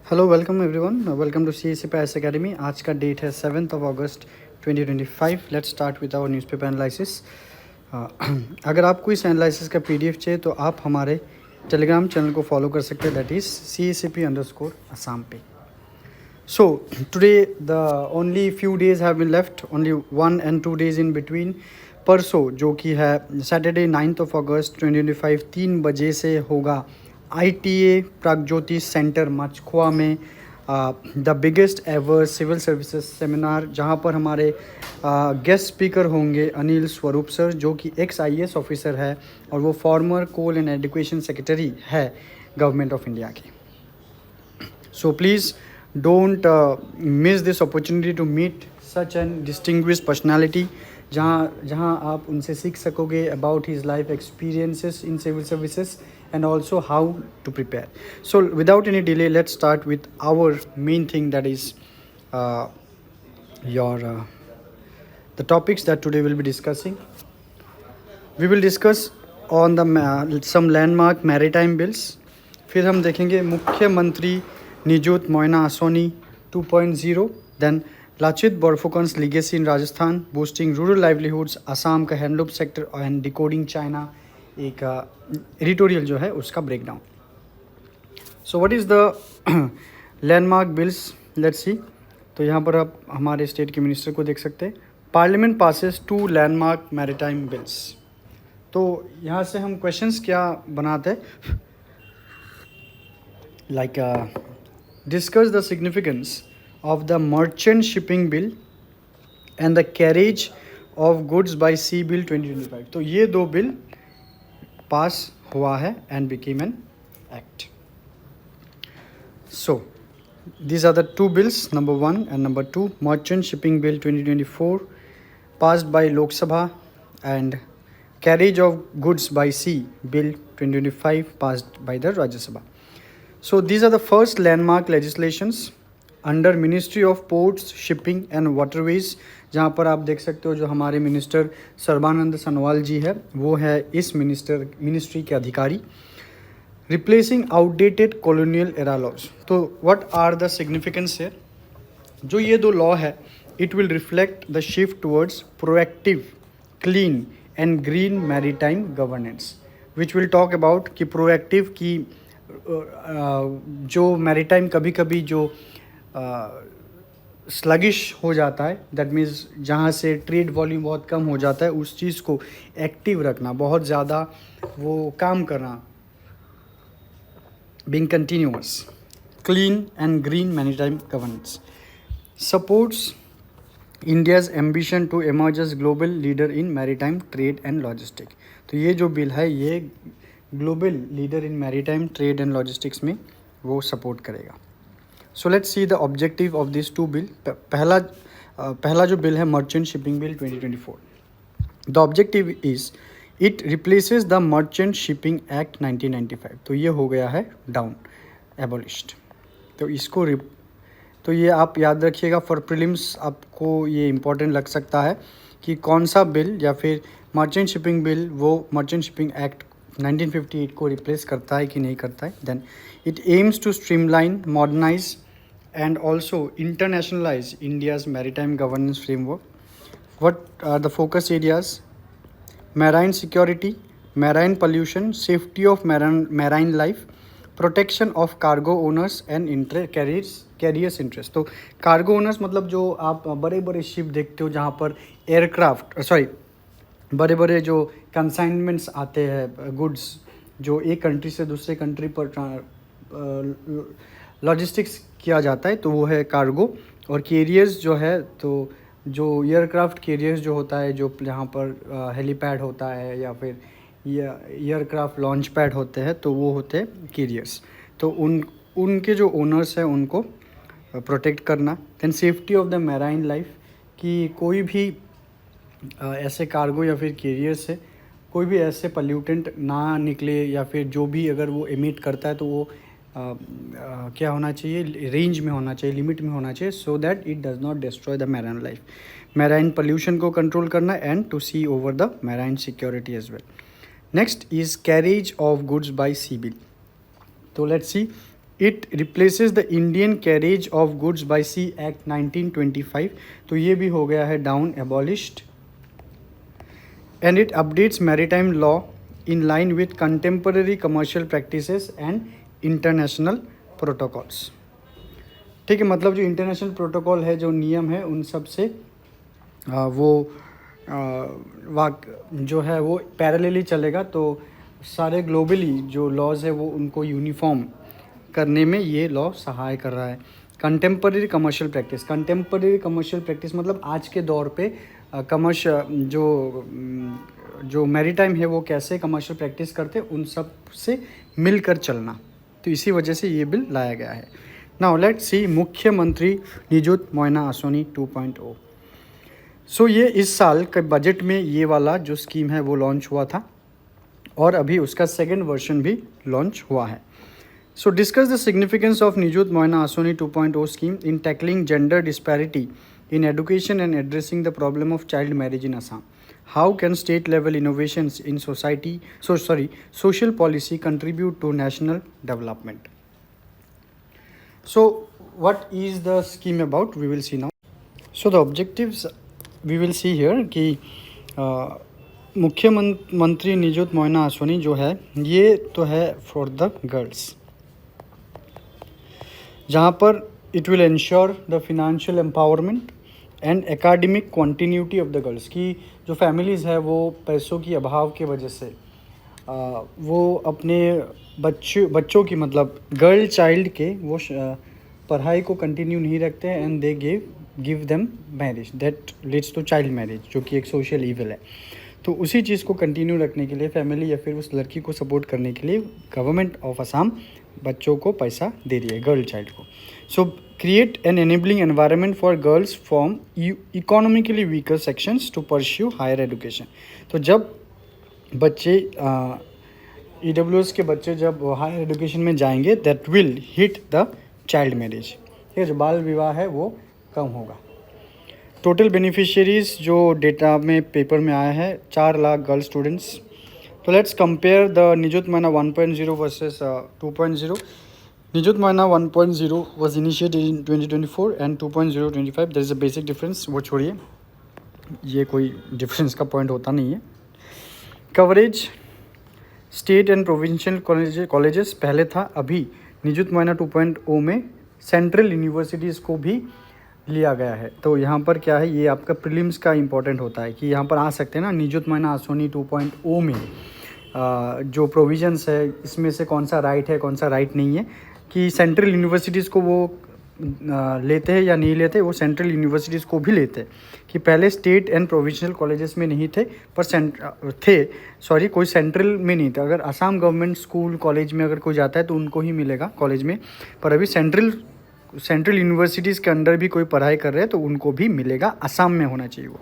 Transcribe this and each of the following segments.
Hello welcome everyone, welcome to CSC IAS academy. आज का date है 7 अगस्त 2025। Let's start with our newspaper analysis. अगर आपको इस एनालिसिस का PDF चाहिए तो आप हमारे टेलीग्राम चैनल को फॉलो कर सकते हैं, दैट इज़ CACP_Assam पे। So today the only few days have been left, only 1 and 2 days in between। परसों जो कि है सैटरडे 9 अगस्त 2025 3 बजे से होगा ITA प्रागज्योति सेंटर मचखुआ में the biggest ever civil services seminar, जहां पर हमारे गेस्ट स्पीकर होंगे अनिल स्वरूप सर, जो कि ex-IAS ऑफिसर है और वो former coal and education secretary है गवर्नमेंट ऑफ इंडिया की। So please don't miss this opportunity to meet such an distinguished personality, जहाँ आप उनसे सीख सकोगे about his life experiences in civil services and also how to prepare. So without any delay, let's start with our main thing, that is the topics that today we'll be discussing. We will discuss on the some landmark maritime bills. फिर हम देखेंगे मुख्यमंत्री Nijut Moina Asoni 2.0, then Lachit Borphukan's legacy in Rajasthan, boosting rural livelihoods, Assam का handloom sector and decoding China, एक editorial जो है उसका breakdown. So what is the landmark bills, let's see. तो यहाँ पर आप हमारे स्टेट के मिनिस्टर को देख सकते हैं। Parliament passes 2 landmark maritime bills. तो यहाँ से हम क्वेश्चंस क्या बनाते हैं, like discuss the significance of the merchant shipping bill and the carriage of goods by sea bill 2025। तो ये 2 बिल पास हुआ है and became an act। So these are the 2 bills, number 1 and number 2। merchant shipping bill 2024 passed by Lok Sabha and carriage of goods by sea bill 2025 passed by the Rajya Sabha। So these are the first landmark legislations under Ministry of Ports, Shipping and Waterways, जहाँ पर आप देख सकते हो जो हमारे minister Sarbananda Sonowal जी है वो है इस मिनिस्ट्री के अधिकारी। Replacing outdated colonial era laws. तो व्हाट आर द सिग्निफिकेंस है, जो ये 2 लॉ है, it will reflect the shift towards proactive, clean and green maritime governance, which will talk about कि प्रोएक्टिव की जो मैरीटाइम कभी कभी जो स्लगिश हो जाता है, दैट मीन्स जहाँ से ट्रेड वॉल्यूम बहुत कम हो जाता है, उस चीज़ को एक्टिव रखना, बहुत ज़्यादा वो काम करना, being continuous, clean and green maritime governance, supports India's ambition to emerge as global leader in maritime trade and logistic. तो ये जो बिल है ये global leader in maritime trade and logistics में वो सपोर्ट करेगा। So let's see the objective of this 2 bill. पहला जो बिल है merchant shipping bill 2024। The objective is it replaces the merchant shipping act 1995। तो ये हो गया है डाउन, एबोलिश्ड। तो इसको तो ये आप याद रखिएगा, फॉर प्रीलिम्स आपको ये इम्पोर्टेंट लग सकता है कि कौन सा बिल या फिर मर्चेंट शिपिंग बिल वो मर्चेंट शिपिंग एक्ट 1958 को रिप्लेस करता है कि नहीं करता है। Then it aims to streamline, modernise and also internationalise India's maritime governance framework. What are the focus areas? Marine security, marine pollution, safety of marine life, protection of cargo owners and carriers interest. तो cargo owners मतलब जो आप बड़े बड़े ship देखते हो जहाँ पर एयरक्राफ्ट बड़े बड़े जो कंसाइनमेंट्स आते हैं, गुड्स जो एक कंट्री से दूसरे कंट्री पर लॉजिस्टिक्स किया जाता है, तो वो है कार्गो। और कैरियर्स जो है, तो जो एयरक्राफ्ट कैरियर्स जो होता है, जो जहाँ पर हेलीपैड होता है या फिर एयरक्राफ्ट लॉन्च पैड होते हैं, तो वो होते हैं कैरियर्स। तो उनके जो ओनर्स हैं उनको प्रोटेक्ट करना। Then safety of the marine life, कि कोई भी ऐसे कार्गो या फिर कैरियर से कोई भी ऐसे पल्यूटेंट ना निकले, या फिर जो भी अगर वो एमिट करता है तो वो क्या होना चाहिए, रेंज में होना चाहिए, लिमिट में होना चाहिए, so that it does not destroy the marine life. Marine pollution को कंट्रोल करना and to see over the marine security as well. Next is carriage of goods by sea bill. तो let's see it replaces the Indian carriage of goods by sea act 1925, तो ये भी हो गया है down, abolished. And it updates maritime law in line with contemporary commercial practices and international protocols. ठीक है, मतलब जो इंटरनेशनल प्रोटोकॉल है, जो नियम है, उन सब से वो जो है वो पैरेलली चलेगा. तो सारे ग्लोबली जो लॉज है वो उनको यूनिफॉर्म करने में ये लॉ सहाय कर रहा है. कंटेम्पररी कमर्शियल प्रैक्टिस मतलब आज के दौर पे कमर्शियल जो मैरीटाइम है वो कैसे कमर्शियल प्रैक्टिस करते, उन सब से मिलकर चलना. तो इसी वजह से ये बिल लाया गया है. नाउ लेट्स सी मुख्यमंत्री निजुत मोइना आसोनी 2.0. सो ये इस साल के बजट में ये वाला जो स्कीम है वो लॉन्च हुआ था और अभी उसका सेकेंड वर्जन भी लॉन्च हुआ है. So discuss the significance of Nijut Moina Asoni 2.0 scheme in tackling gender disparity in education and addressing the problem of child marriage in Assam. How can state level innovations in social policy contribute to national development? So what is the scheme about? We will see now. So the objectives we will see here कि मुख्यमंत्री निजुत मोइना आसोनी जो है ये तो है for the girls, जहाँ पर it will ensure the financial empowerment and academic continuity of the girls. की जो फैमिलीज़ है वो पैसों की अभाव के वजह से वो अपने बच्चों की मतलब गर्ल चाइल्ड के वो पढ़ाई को कंटिन्यू नहीं रखते हैं and they give them marriage that leads to child marriage, जो कि एक सोशल ईविल है. तो उसी चीज़ को कंटिन्यू रखने के लिए फैमिली या फिर उस लड़की को सपोर्ट करने के लिए गवर्नमेंट ऑफ असम बच्चों को पैसा दे रही है, गर्ल चाइल्ड को. So create an enabling environment for girls from economically weaker sections to pursue higher education. तो जब बच्चे EWS के बच्चे जब हायर एजुकेशन में जाएंगे that will hit the child marriage. ठीक है, जो बाल विवाह है वो कम होगा. टोटल बेनिफिशियरीज जो डेटा में पेपर में आया है 4 लाख गर्ल स्टूडेंट्स. तो let's compare the Nijut Moina 1.0 versus 2.0. Nijut Moina 1.0 was initiated in 2024 and 2.0 25. there is a basic difference, वो छोड़िए, ये कोई डिफरेंस का पॉइंट होता नहीं है. Coverage state and provincial colleges पहले था, अभी निजुत मोइना 2.0 में सेंट्रल यूनिवर्सिटीज़ को भी लिया गया है. तो यहाँ पर क्या है, ये आपका प्रीलिम्स का इंपॉर्टेंट होता है कि यहाँ पर आ सकते हैं ना निजुत मोइना आसोनी 2.0 में जो प्रोविजंस है इसमें से कौन सा राइट है कौन सा राइट नहीं है, कि सेंट्रल यूनिवर्सिटीज़ को वो लेते हैं या नहीं लेते. वो सेंट्रल यूनिवर्सिटीज़ को भी लेते हैं कि पहले स्टेट एंड प्रोविंशियल कॉलेजेस में नहीं थे पर कोई सेंट्रल में नहीं था. अगर असम गवर्नमेंट स्कूल कॉलेज में अगर कोई जाता है तो उनको ही मिलेगा कॉलेज में, पर अभी सेंट्रल यूनिवर्सिटीज़ के अंडर भी कोई पढ़ाई कर रहे हैं तो उनको भी मिलेगा. असम में होना चाहिए वो.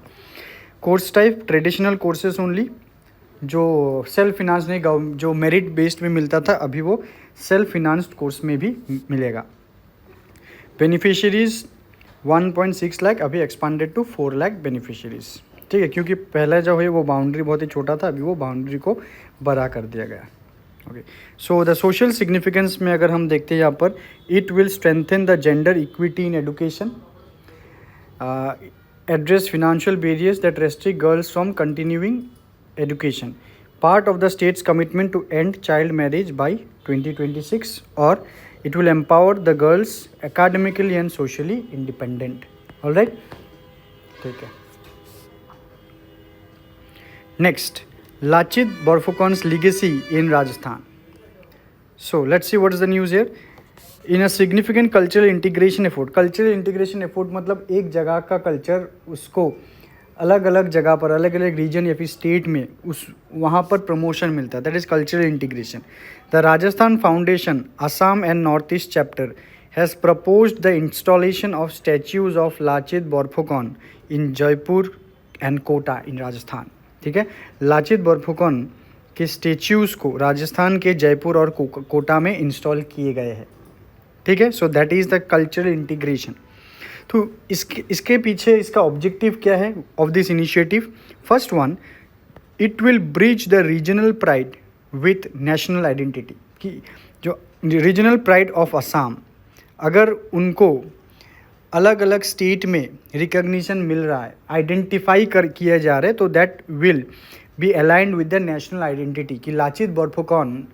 Course type traditional courses only, जो सेल्फ फिनांस नहीं, जो मेरिट बेस्ड में मिलता था अभी वो सेल्फ फिनांस्ड कोर्स में भी मिलेगा. बेनिफिशियरीज 1.6 लाख, अभी एक्सपांडेड टू 4 लाख बेनिफिशियरीज. ठीक है, क्योंकि पहले जो है वो बाउंड्री बहुत ही छोटा था, अभी वो बाउंड्री को बड़ा कर दिया गया. Okay, so the social significance में अगर हम देखते हैं यहाँ पर, it will strengthen the gender equity in education, address financial barriers that restrict girls from continuing education, part of the state's commitment to end child marriage by 2026, or it will empower the girls academically and socially independent. All right, ठीक है. Next, Lachit Borphukan's legacy in Rajasthan. So let's see what is the news here. In a significant cultural integration effort मतलब एक जगह का culture उसको अलग अलग जगह पर अलग अलग रीजन या फिर स्टेट में उस वहाँ पर प्रमोशन मिलता है, that is cultural integration. The Rajasthan foundation Assam and north east chapter has proposed the installation of statues of Lachit Borphukan in Jaipur and Kota in Rajasthan. ठीक है, लाचित बोरफुकन के स्टैच्यूज़ को राजस्थान के जयपुर और कोटा में इंस्टॉल किए गए हैं. ठीक है, so that is the cultural integration. तो इसके पीछे इसका ऑब्जेक्टिव क्या है of this initiative? First one, it will bridge the regional pride with national identity. कि जो रीजनल प्राइड ऑफ असम, अगर उनको अलग अलग स्टेट में रिकग्निशन मिल रहा है, आइडेंटिफाई कर किया जा रहा है, तो that will be aligned with the national identity कि Lachit Borphukan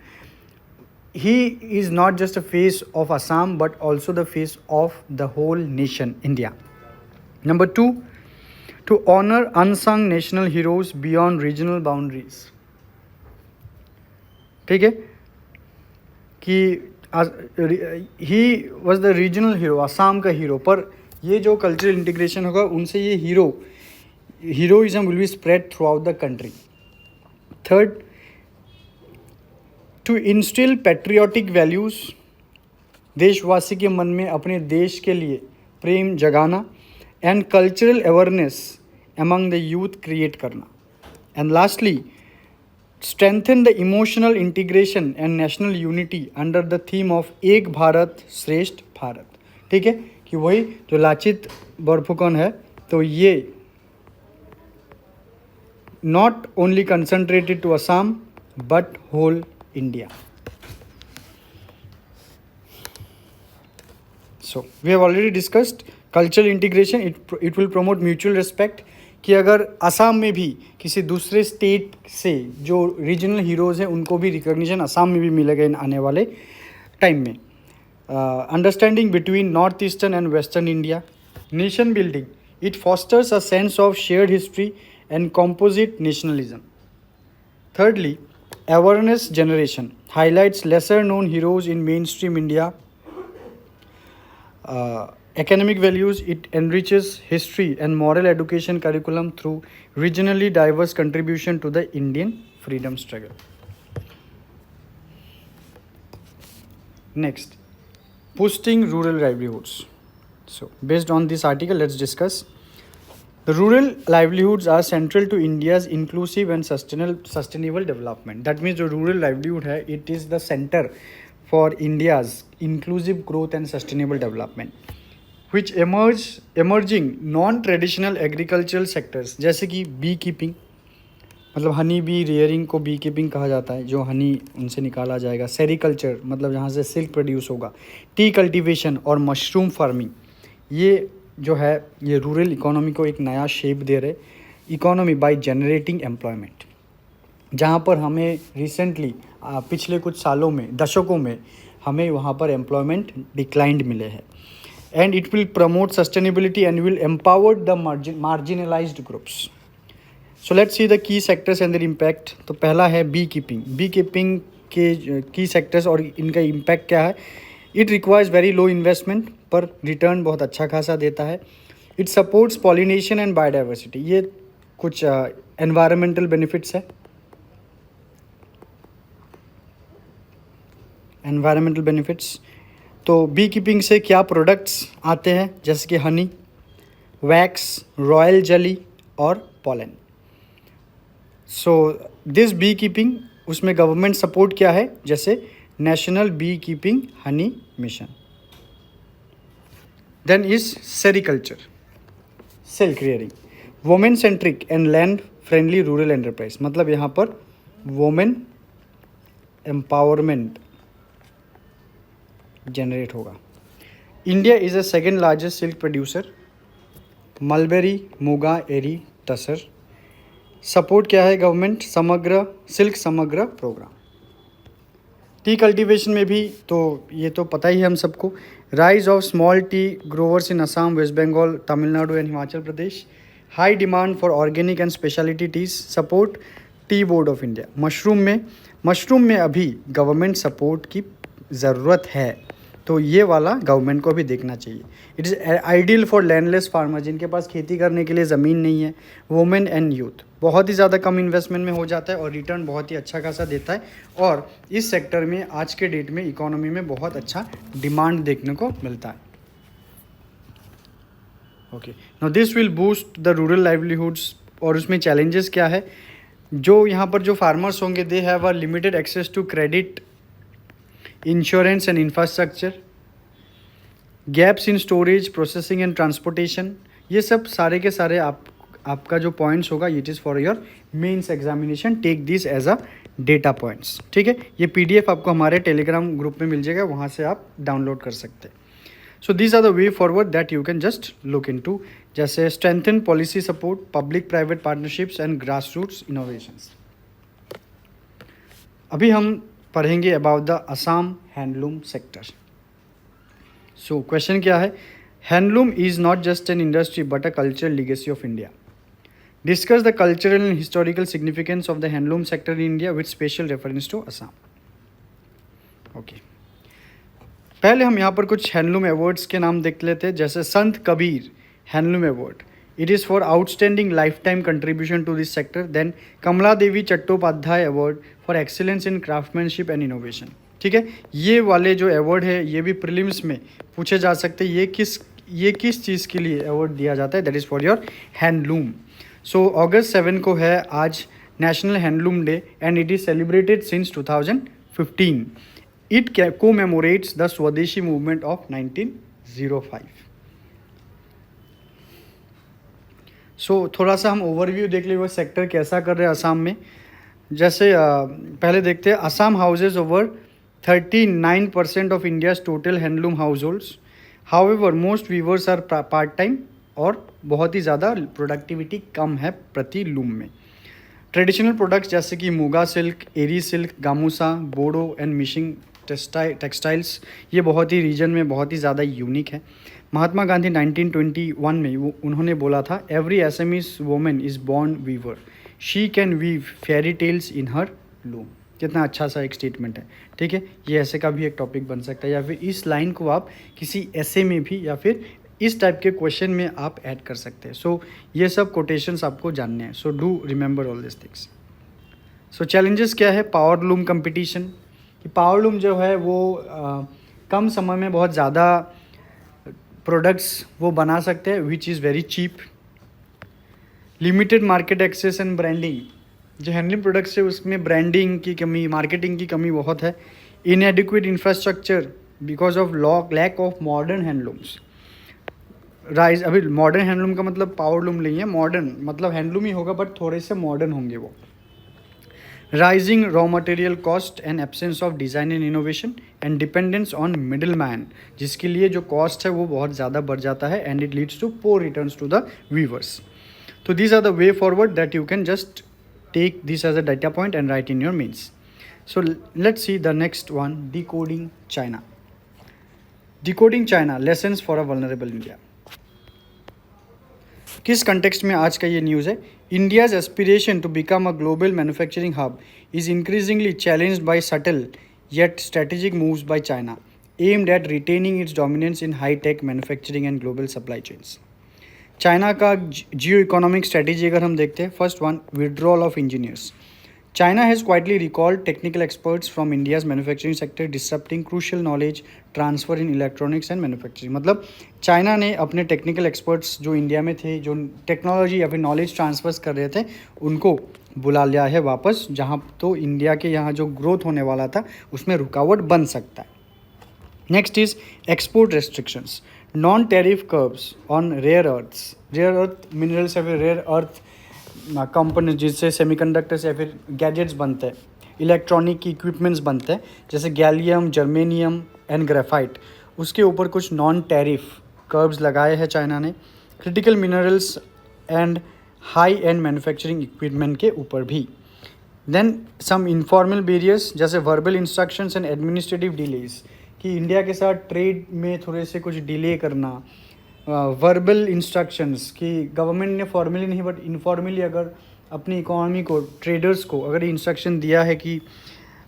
he is not just a face of Assam but also the face of the whole nation India. Number 2, to honor unsung national heroes beyond regional boundaries. ठीक है कि he was the regional hero, Assam का hero, पर ये जो cultural integration होगा उनसे ये heroism will be spread throughout the country. Third, to instil patriotic values, देशवासी के मन में अपने देश के लिए प्रेम जगाना, and cultural awareness among the youth create करना. And lastly, strengthen the emotional integration and national unity under the theme of Ek Bharat श्रेष्ठ भारत. ठीक है कि वही जो लाचित बोरफुकन है, तो ये not only concentrated to Assam but whole India. So we have already discussed cultural integration. It will promote mutual respect. कि अगर असम में भी किसी दूसरे स्टेट से जो रीजनल हीरोज़ हैं उनको भी रिकॉग्निशन असम में भी मिलेगा इन आने वाले टाइम में. Understanding between north eastern and western India. Nation building, it fosters a sense of shared history and composite nationalism. Thirdly, awareness generation highlights lesser known heroes in mainstream India. Academic values, it enriches history and moral education curriculum through regionally diverse contribution to the Indian freedom struggle. Next, boosting rural livelihoods. So based on this article, let's discuss. The rural livelihoods are central to India's inclusive and sustainable development. That means the rural livelihood है, it is the center for India's inclusive growth and sustainable development, which emerging non-traditional agricultural sectors जैसे कि B keeping, मतलब honey bee rearing को B keeping कहा जाता है, जो हनी उनसे निकाला जाएगा. सेरिकल्चर मतलब जहाँ से सिल्क प्रोड्यूस होगा. टी कल्टीवेशन और मशरूम फार्मिंग, ये जो है ये रूरल इकोनॉमी को एक नया शेप दे रहे. इकोनॉमी बाय जनरेटिंग एम्प्लॉयमेंट, जहाँ पर हमें रिसेंटली पिछले कुछ सालों में, दशकों में हमें वहाँ पर एम्प्लॉयमेंट डिक्लाइंड मिले हैं. And it will promote sustainability and will empower the marginalised groups. So let's see the key sectors and there impact. तो पहला है बी कीपिंग. बी कीपिंग के की सेक्टर्स और इनका इम्पैक्ट क्या है. It requires very low investment पर रिटर्न बहुत अच्छा खासा देता है. It supports pollination and biodiversity, ये कुछ एनवायरमेंटल बेनिफिट्स है. एनवायरमेंटल बेनिफिट्स, तो बी कीपिंग से क्या प्रोडक्ट्स आते हैं, जैसे कि हनी, वैक्स, रॉयल जेली और pollen. So this beekeeping, उसमें गवर्नमेंट सपोर्ट क्या है, जैसे national beekeeping honey mission. Then is sericulture, silk rearing, women centric and land friendly rural enterprise, मतलब यहाँ पर वोमेन एम्पावरमेंट जनरेट होगा. India is a second largest silk producer. Mulberry, muga, eri, tasar. Support क्या है government, समग्र सिल्क समग्र programme. T cultivation में भी तो ये तो पता ही है हम सबको. Rise of small tea growers in Assam, West Bengal, Tamil Nadu and Himachal Pradesh. High demand for organic and speciality teas. Support tea board of India. Mushroom में अभी गवर्नमेंट सपोर्ट की ज़रूरत है, तो ये वाला गवर्नमेंट को भी देखना चाहिए. It is ideal for landless farmer, जिनके पास खेती करने के लिए ज़मीन नहीं है. वुमेन एंड यूथ, बहुत ही ज़्यादा कम इन्वेस्टमेंट में हो जाता है और रिटर्न बहुत ही अच्छा खासा देता है. और इस सेक्टर में आज के डेट में इकोनॉमी में बहुत अच्छा डिमांड देखने को मिलता है. Okay, now this will boost the rural livelihoods. और उसमें चैलेंजेस क्या है, जो यहाँ पर जो फार्मर्स होंगे, they have a limited access to credit, insurance and infrastructure, gaps in storage, processing and transportation. ये सब सारे के सारे आपका जो पॉइंट्स होगा, it is for your mains examination. Take this as a data points. ठीक है, ये PDF आपको हमारे टेलीग्राम ग्रुप में मिल जाएगा, वहाँ से आप डाउनलोड कर सकते हैं। So these are the way forward that you can just look into, जैसे strengthen policy support, public private partnerships and grass roots innovations. अभी हम पढ़ेंगे about the Assam handloom sector. So question क्या है? Handloom is not just an industry but a cultural legacy of India. Discuss the cultural and historical significance of the handloom sector in India with special reference to Assam. Okay, पहले हम यहाँ पर कुछ handloom awards के नाम देख लेते हैं, जैसे Sant Kabir handloom award, it is for outstanding lifetime contribution to this sector. Then Kamala Devi Chattopadhyay award for excellence in craftsmanship and innovation. ठीक है, ये वाले जो अवार्ड है ये भी प्रीलिम्स में पूछे जा सकते हैं, ये किस चीज़ के लिए अवार्ड दिया जाता है? That is for your handloom. So अगस्त 7 को है आज national handloom day and it is celebrated since 2015। It commemorates the Swadeshi movement of 1905। So थोड़ा सा हम ओवरव्यू देख ले वो सेक्टर कैसा कर रहे हैं असम में। जैसे पहले देखते हैं, Assam houses over 39% of India's total handloom households. However most weavers are part time और बहुत ही ज़्यादा प्रोडक्टिविटी कम है प्रति लूम में। ट्रेडिशनल प्रोडक्ट्स जैसे कि Muga silk, Eri silk, gamusa, Bodo and Mishing textiles, ये बहुत ही रीजन में बहुत ही ज़्यादा यूनिक है। महात्मा गांधी 1921 में उन्होंने बोला था, every Assamese women is born weaver, she can weave fairy tales in her loom. कितना अच्छा सा एक स्टेटमेंट है। ठीक है, ये ऐसे का भी एक टॉपिक बन सकता है, या फिर इस लाइन को आप किसी ऐसे में भी या फिर इस टाइप के क्वेश्चन में आप ऐड कर सकते हैं। सो ये सब कोटेशंस आपको जानने हैं, so do remember all this things. So challenges क्या है? पावर लूम कंपटीशन, कि पावर लूम जो है वो कम समय में बहुत ज़्यादा प्रोडक्ट्स वो बना सकते हैं which is very cheap. Limited market access and branding, जो हैंडलूम प्रोडक्ट्स है उसमें ब्रांडिंग की कमी, मार्केटिंग की कमी बहुत है। Inadequate infrastructure because of lack of modern handlooms. Rise, अभी मॉडर्न हैंडलूम का मतलब पावर लूम नहीं है, मॉडर्न मतलब हैंडलूम ही होगा बट थोड़े से मॉडर्न होंगे वो। Rising raw material cost and absence of design and innovation and dependence on middle man, जिसके लिए जो कॉस्ट है वो बहुत ज़्यादा बढ़ जाता है and it leads to poor returns to the weavers. तो these are the way forward that you can just take this as a data point and write in your mains. So let's see the next one, decoding China. Decoding China, lessons for a vulnerable India. किस context में आज का ये news है? India's aspiration to become a global manufacturing hub is increasingly challenged by subtle yet strategic moves by China aimed at retaining its dominance in high-tech manufacturing and global supply chains. China का जियो economic strategy अगर हम देखते हैं, first one, withdrawal of engineers. China has quietly recalled technical experts from India's manufacturing sector, disrupting crucial knowledge transfer in electronics and manufacturing. मतलब China ने अपने technical experts जो India में थे, जो टेक्नोलॉजी या फिर नॉलेज ट्रांसफर्स कर रहे थे, उनको बुला लिया है वापस, जहाँ तो इंडिया के यहाँ जो ग्रोथ होने वाला था उसमें रुकावट बन सकता है। Next is export restrictions, non tariff curbs on rare earth minerals या फिर रेयर अर्थ कंपोनेंट्स, जिससे सेमीकंडक्टर्स या फिर गैजेट्स बनते हैं, इलेक्ट्रॉनिक इक्विपमेंट्स बनते हैं, जैसे गैलियम, जर्मेनियम एंड ग्रेफाइट, उसके ऊपर कुछ नॉन टैरिफ कर्व्स लगाए हैं चाइना ने। Critical minerals and high and manufacturing equipment के ऊपर भी। देन सम इनफॉर्मल बैरियर्स जैसे verbal instructions and administrative delays, कि इंडिया के साथ ट्रेड में थोड़े से कुछ डिले करना। वर्बल इंस्ट्रक्शंस कि गवर्नमेंट ने फॉर्मली नहीं बट इनफॉर्मली अगर अपनी इकोनॉमी को, ट्रेडर्स को अगर इंस्ट्रक्शन दिया है कि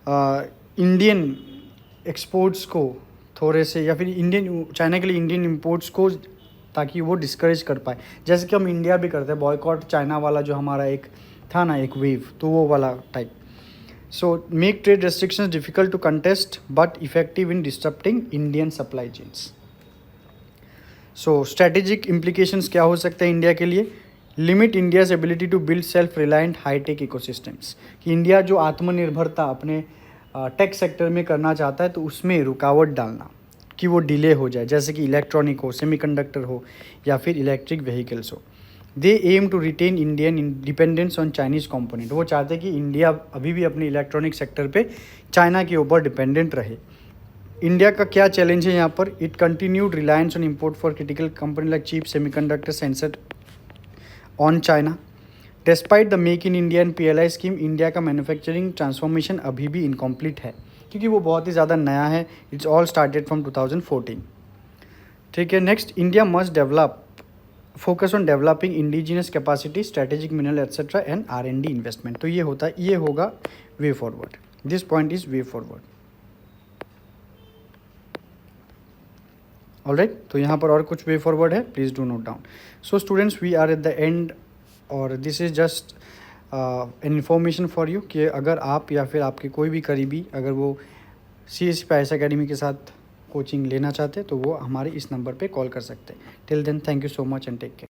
इंडियन एक्सपोर्ट्स को थोड़े से, या फिर इंडियन चाइना के लिए इंडियन इंपोर्ट्स को, ताकि वो डिस्करेज कर पाए, जैसे कि हम इंडिया भी करते हैं बॉयकॉट चाइना वाला, जो हमारा एक था ना एक वेव, तो वो वाला type. So make trade restrictions difficult to contest but effective in disrupting Indian supply chains. So strategic implications क्या हो सकते हैं इंडिया के लिए? Limit India's ability to build self-reliant high-tech ecosystems, कि इंडिया जो आत्मनिर्भरता अपने टेक सेक्टर में करना चाहता है तो उसमें रुकावट डालना कि वो डिले हो जाए, जैसे कि इलेक्ट्रॉनिक हो, सेमीकंडक्टर हो या फिर इलेक्ट्रिक व्हीकल्स हो। They aim to retain Indian dependence on Chinese component. वो चाहते हैं कि इंडिया अभी भी अपने इलेक्ट्रॉनिक सेक्टर पे चाइना के ऊपर डिपेंडेंट रहे। इंडिया का क्या चैलेंज है यहाँ पर? It continued reliance on import for critical company like chip semiconductor sensor on China. Despite the make in India and PLI scheme, India का मैन्युफैक्चरिंग ट्रांसफॉर्मेशन अभी भी इनकम्प्लीट है, क्योंकि वो बहुत ही ज़्यादा नया है। It's all started from 2014। ठीक है, next, India must develop focus on developing indigenous capacity, strategic mineral etcetera and R&D investment. तो ये होता है, ये होगा way forward. This point is way forward. Alright, तो यहाँ पर और कुछ वे फॉरवर्ड है, please do note down. So students, we are at the end, और this is just an information for you कि अगर आप या फिर आपके कोई भी करीबी अगर वो CSP IAS अकेडमी के साथ कोचिंग लेना चाहते हैं तो वो हमारे इस नंबर पे कॉल कर सकते हैं। Till then, thank you so much and take care.